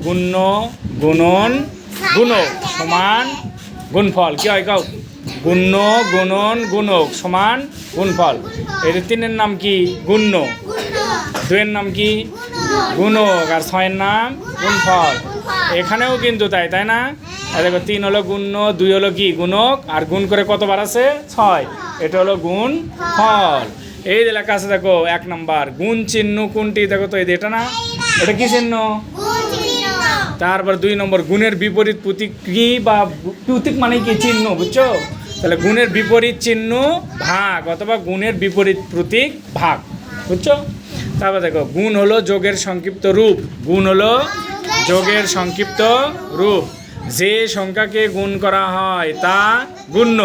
গুণ্য গুণন গুণক সমান গুণফল কি হয় কাউ গুণ্য গুণন গুণক সমান গুণফল। এর তিনের নাম কি গুণ্য, দুইয়ের নাম কি গুণক, আর ছয়ের নাম গুণফল। এখানেও কিন্তু তাই, তাই না? দেখো 3 হলো গুণ্য, 2 হলো কি গুণক, আর গুণ করে কতবার আছে 6, এটা হলো গুণ ফল। এই যে লেখা আছে দেখো 1 নাম্বার গুণ চিহ্ন কোনটি, দেখো তো এই যে এটা না, এটা কি চিহ্ন? তারপর 2 নম্বর গুণের বিপরীত প্রতীক কি, বা প্রতীক মানে কি চিহ্ন, বুঝছো? তাহলে গুণের বিপরীত চিহ্ন ভাগ অথবা গুণের বিপরীত প্রতীক ভাগ, বুঝছো? তারপর দেখো গুণ হলো যোগের সংক্ষিপ্ত রূপ, গুণ হলো যোগের সংক্ষিপ্ত রূপ। যে সংখ্যাকে গুণ করা হয় তা গুণ্য,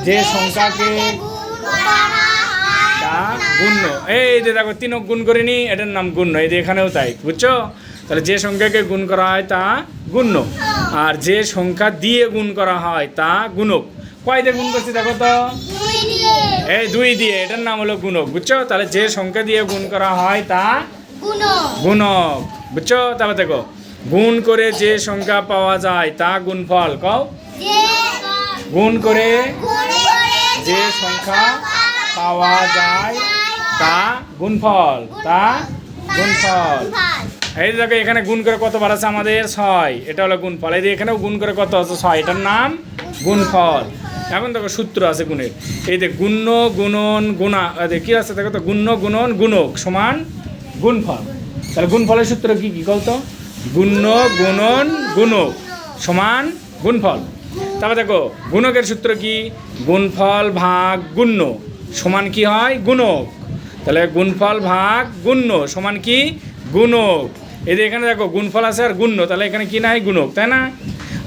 যে সংখ্যাকে তা গুণ্য। এই যে দেখো 3 গুণ করিনি, এটার নাম গুণ্য। এই যে এখানেও তাই, বুঝছো? তাহলে যে সংখ্যাকে গুণ করা হয় তা গুণ্য, আর যে সংখ্যা দিয়ে গুণ করা হয় তা গুণক। কয় দিয়ে গুণ করছি দেখো তো, এই 2 দিয়ে, এটার নাম হলো গুণক, বুঝছো? তাহলে যে সংখ্যা দিয়ে গুণ করা হয় তা গুণক, বুঝছো? তারপর দেখো গুণ করে যে সংখ্যা পাওয়া যায় তা গুণফল। কও গুণ করে যে সংখ্যা পাওয়া যায় তা গুণফল, তা গুণফল। এই দেখো এখানে গুণ করে কতবার আছে আমাদের 6, এটা হলো গুণফল। এই যে এখানেও গুণ করে কত আছে 6, এটার নাম গুণফল। এখন দেখো সূত্র আছে গুণের, এই যে গুণ্য গুণন গুণা, কি আছে দেখো তো, গুণ্য গুণন গুণক সমান গুণফল। তাহলে গুণফলের সূত্র কি কি বলতো, গুণ্য গুণন গুণক সমান গুণফল। তারপর দেখো গুণকের সূত্র কি, গুণফল ভাগ গুণ্য সমান কি হয় গুণক। তাহলে গুণফল ভাগ গুণ্য সমান কি গুণক। এই যে এখানে দেখো গুণফল আছে আর গুণ্য, তাহলে এখানে কি নাই গুণক, তাই না?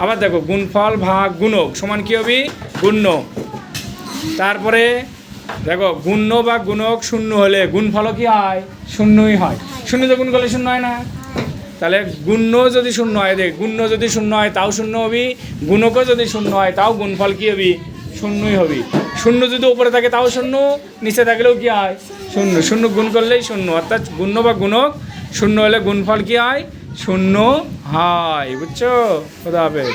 আবার দেখো গুণফল ভাগ গুণক সমান কি হবে গুণ্য। তারপরে দেখো গুণ্য বা গুণক শূন্য হলে গুণফলও কি হয় শূন্যই হয়। শূন্য তো গুণ করলে শূন্য হয় না, তাহলে গুণ্য যদি শূন্য হয়, দেখ গুণ্য যদি শূন্য হয় তাও শূন্য হবি, গুণকও যদি শূন্য হয় তাও গুণফল কি হবি শূন্যই হবি। শূন্য যদি উপরে থাকে তাও শূন্য, নিচে থাকলেও কি হয় শূন্য। শূন্য গুণ করলেই শূন্য, অর্থাৎ গুণ্য বা গুণক শূন্য হলে গুণফল কি হয় শূন্য হয়, বুঝছো? খোদা হাফেজ।